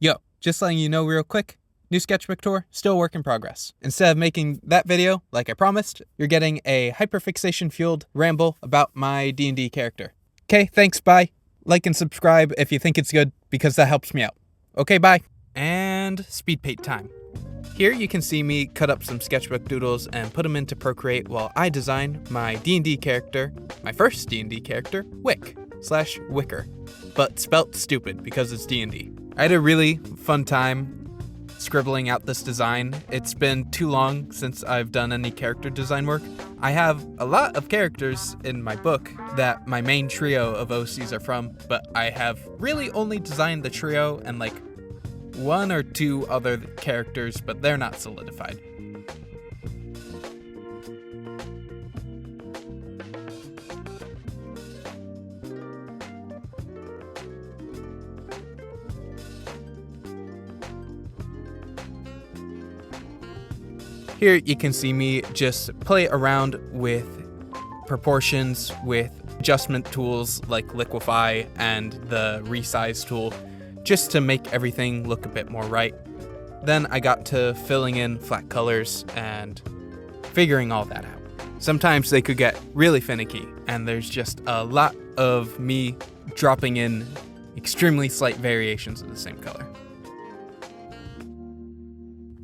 Yo, just letting you know real quick, new sketchbook tour, still work in progress. Instead of making that video, like I promised, you're getting a hyperfixation-fueled ramble about my D&D character. Okay, thanks, bye. Like and subscribe if you think it's good, because that helps me out. Okay, bye. And speed paint time. Here you can see me cut up some sketchbook doodles and put them into Procreate while I design my D&D character, my first D&D character, Wick/Wicker, but spelt stupid because it's D&D. I had a really fun time scribbling out this design. It's been too long since I've done any character design work. I have a lot of characters in my book that my main trio of OCs are from, but I have really only designed the trio and like one or two other characters, but they're not solidified. Here you can see me just play around with proportions, with adjustment tools like liquefy and the resize tool, just to make everything look a bit more right. Then I got to filling in flat colors and figuring all that out. Sometimes they could get really finicky, and there's just a lot of me dropping in extremely slight variations of the same color.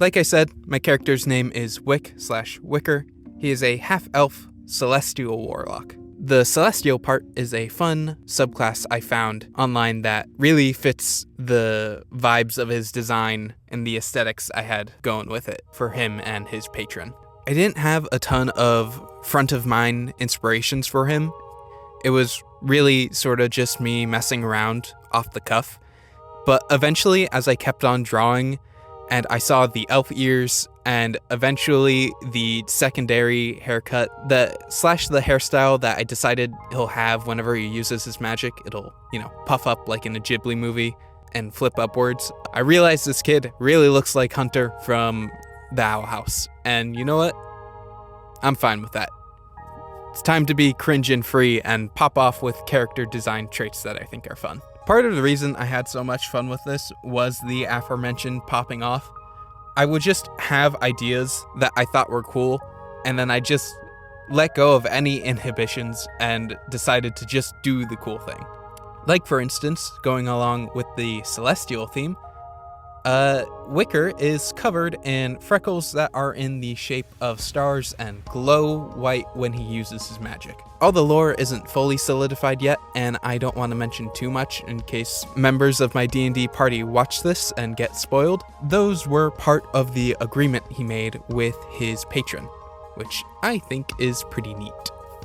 Like I said, my character's name is Wick/Wicker. He is a half-elf celestial warlock. The celestial part is a fun subclass I found online that really fits the vibes of his design and the aesthetics I had going with it for him and his patron. I didn't have a ton of front-of-mind inspirations for him. It was really sort of just me messing around off the cuff. But eventually, as I kept on drawing, and I saw the elf ears and eventually the secondary haircut, the hairstyle that I decided he'll have whenever he uses his magic. It'll, puff up like in a Ghibli movie and flip upwards. I realized this kid really looks like Hunter from the Owl House. And you know what? I'm fine with that. It's time to be cringe and free and pop off with character design traits that I think are fun. Part of the reason I had so much fun with this was the aforementioned popping off. I would just have ideas that I thought were cool, and then I just let go of any inhibitions and decided to just do the cool thing. Like, for instance, going along with the celestial theme, Wicker is covered in freckles that are in the shape of stars and glow white when he uses his magic. All the lore isn't fully solidified yet, and I don't want to mention too much in case members of my D&D party watch this and get spoiled. Those were part of the agreement he made with his patron, which I think is pretty neat.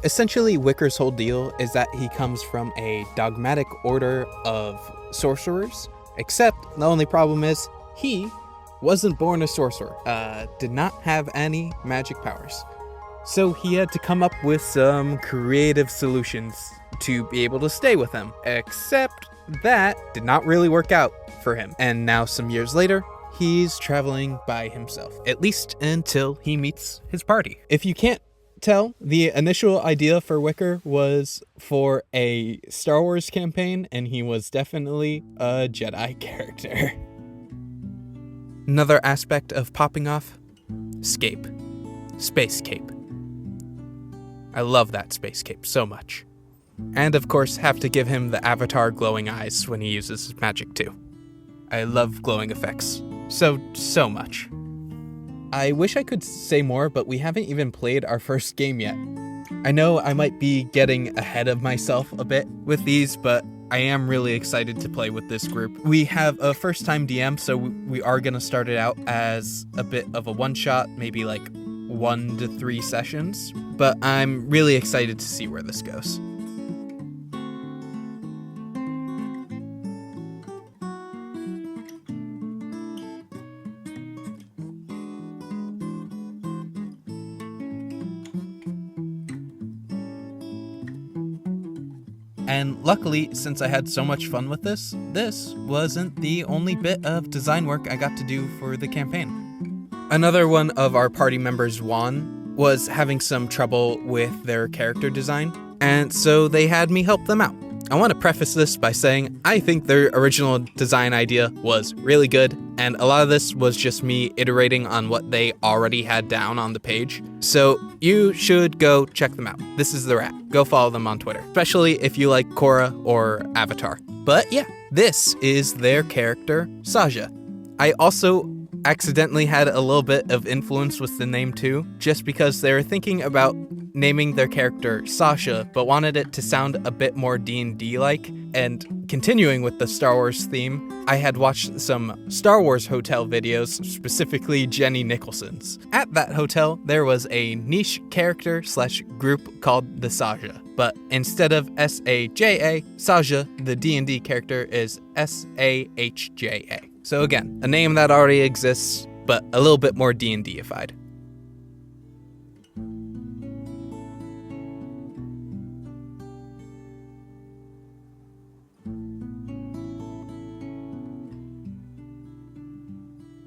Essentially, Wicker's whole deal is that he comes from a dogmatic order of sorcerers, except the only problem is he wasn't born a sorcerer, did not have any magic powers. So he had to come up with some creative solutions to be able to stay with him, except that did not really work out for him. And now some years later, he's traveling by himself, at least until he meets his party. If you can't tell, the initial idea for Wicker was for a Star Wars campaign, and he was definitely a Jedi character. Another aspect of popping off, scape. Space cape. I love that space cape so much. And of course, have to give him the avatar glowing eyes when he uses his magic too. I love glowing effects so much. I wish I could say more, but we haven't even played our first game yet. I know I might be getting ahead of myself a bit with these, but I am really excited to play with this group. We have a first-time DM, so we are going to start it out as a bit of a one-shot, maybe like 1 to 3 sessions, but I'm really excited to see where this goes. And luckily, since I had so much fun with this wasn't the only bit of design work I got to do for the campaign. Another one of our party members, Juan, was having some trouble with their character design, and so they had me help them out. I want to preface this by saying I think their original design idea was really good, and a lot of this was just me iterating on what they already had down on the page. So you should go check them out. This is the rat. Go follow them on Twitter, especially if you like Korra or Avatar. But yeah, this is their character, Saja. I also accidentally had a little bit of influence with the name too, just because they were thinking about naming their character Sasha, but wanted it to sound a bit more D&D-like. And continuing with the Star Wars theme, I had watched some Star Wars hotel videos, specifically Jenny Nicholson's. At that hotel, there was a niche character/group called the Saja, but instead of S-A-J-A, Saja, the D&D character, is S-A-H-J-A. So again, a name that already exists, but a little bit more D&D-ified.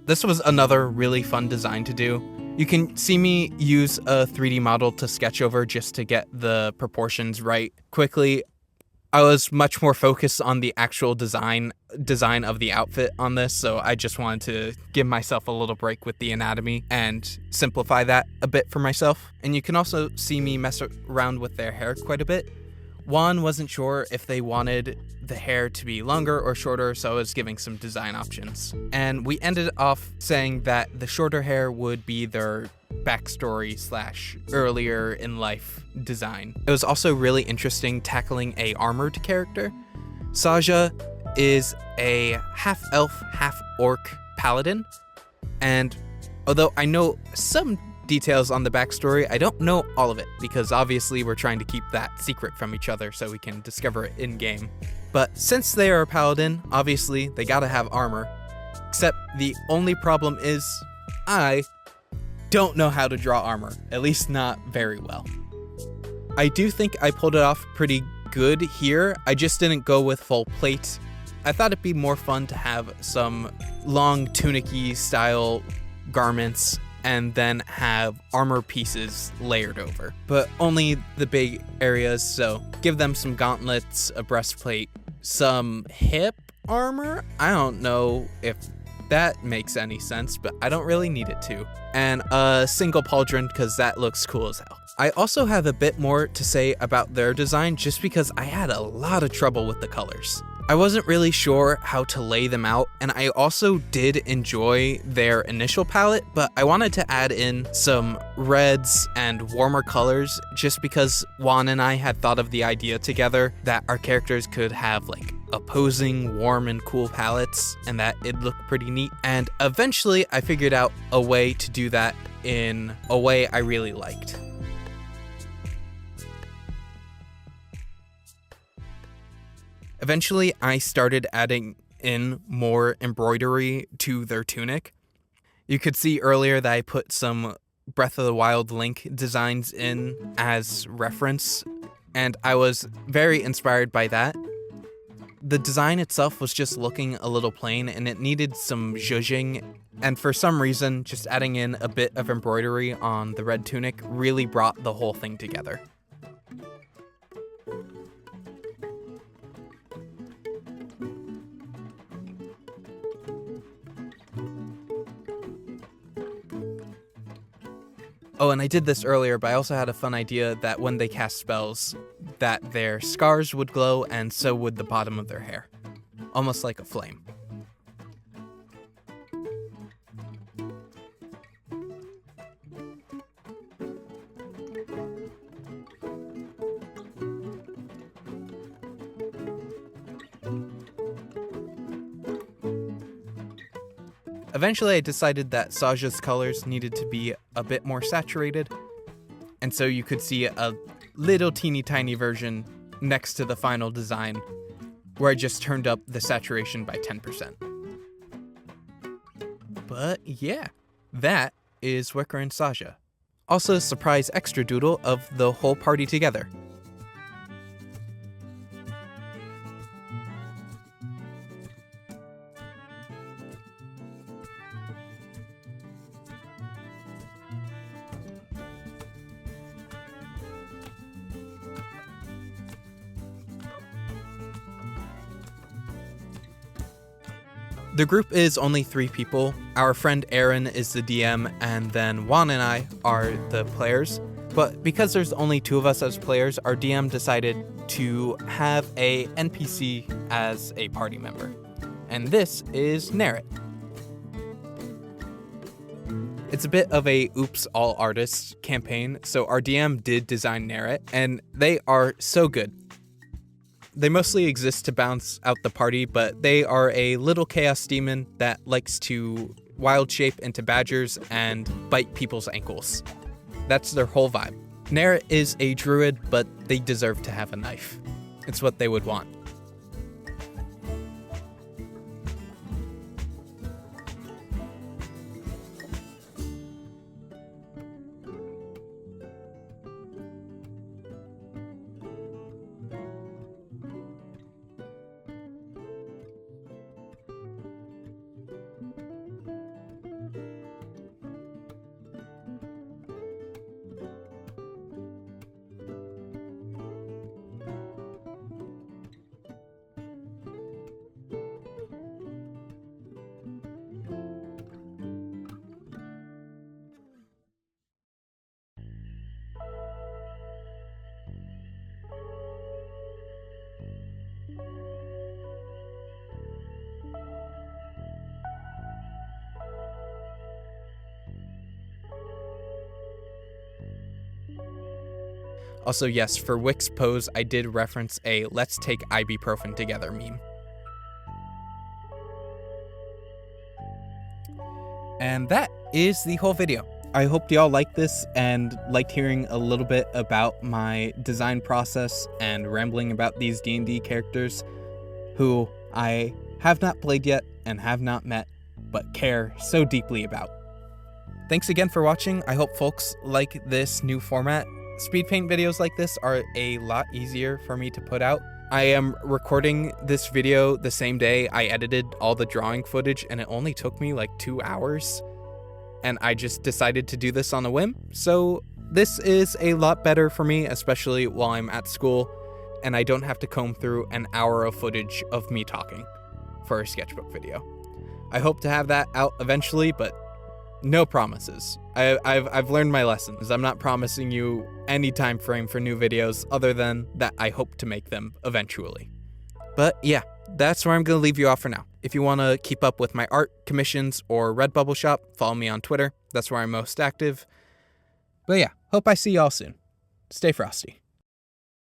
This was another really fun design to do. You can see me use a 3D model to sketch over just to get the proportions right quickly. I was much more focused on the actual design of the outfit on this, so I just wanted to give myself a little break with the anatomy and simplify that a bit for myself. And you can also see me mess around with their hair quite a bit. Juan wasn't sure if they wanted the hair to be longer or shorter, so I was giving some design options. And we ended off saying that the shorter hair would be their backstory / earlier in life design. It was also really interesting tackling a armored character. Saja is a half-elf, half-orc paladin, and although I know some details on the backstory, I don't know all of it, because obviously we're trying to keep that secret from each other so we can discover it in-game. But since they are a paladin, obviously they gotta have armor, except the only problem is I don't know how to draw armor, at least not very well. I do think I pulled it off pretty good here, I just didn't go with full plate. I thought it'd be more fun to have some long tunic-y style garments and then have armor pieces layered over, but only the big areas, so give them some gauntlets, a breastplate, some hip armor? I don't know if that makes any sense, but I don't really need it to. And a single pauldron, because that looks cool as hell. I also have a bit more to say about their design just because I had a lot of trouble with the colors. I wasn't really sure how to lay them out, and I also did enjoy their initial palette, but I wanted to add in some reds and warmer colors just because Juan and I had thought of the idea together that our characters could have like opposing warm and cool palettes and that it'd look pretty neat. And eventually I figured out a way to do that in a way I really liked. Eventually, I started adding in more embroidery to their tunic. You could see earlier that I put some Breath of the Wild Link designs in as reference, and I was very inspired by that. The design itself was just looking a little plain, and it needed some zhuzhing, and for some reason, just adding in a bit of embroidery on the red tunic really brought the whole thing together. Oh, and I did this earlier, but I also had a fun idea that when they cast spells, that their scars would glow and so would the bottom of their hair. Almost like a flame. Eventually I decided that Saja's colors needed to be a bit more saturated, and so you could see a little teeny tiny version next to the final design where I just turned up the saturation by 10%. But yeah, that is Wicker and Saja. Also a surprise extra doodle of the whole party together. The group is only 3 people. Our friend Aaron is the DM, and then Juan and I are the players. But because there's only 2 of us as players, our DM decided to have a NPC as a party member. And this is Narret. It's a bit of a oops all artists campaign, so our DM did design Narret, and they are so good. They mostly exist to bounce out the party, but they are a little chaos demon that likes to wild shape into badgers and bite people's ankles. That's their whole vibe. Narret is a druid, but they deserve to have a knife. It's what they would want. Also, yes, for Wick's pose, I did reference a "let's take ibuprofen together" meme. And that is the whole video. I hope y'all liked this and liked hearing a little bit about my design process and rambling about these D&D characters who I have not played yet and have not met, but care so deeply about. Thanks again for watching. I hope folks like this new format. Speed paint videos like this are a lot easier for me to put out. I am recording this video the same day I edited all the drawing footage, and it only took me like 2 hours. And I just decided to do this on a whim. So this is a lot better for me, especially while I'm at school and I don't have to comb through an hour of footage of me talking for a sketchbook video. I hope to have that out eventually, but no promises. I've learned my lessons. I'm not promising you any time frame for new videos other than that I hope to make them eventually. But yeah, that's where I'm going to leave you off for now. If you want to keep up with my art, commissions, or Redbubble shop, follow me on Twitter. That's where I'm most active. But yeah, hope I see y'all soon. Stay frosty.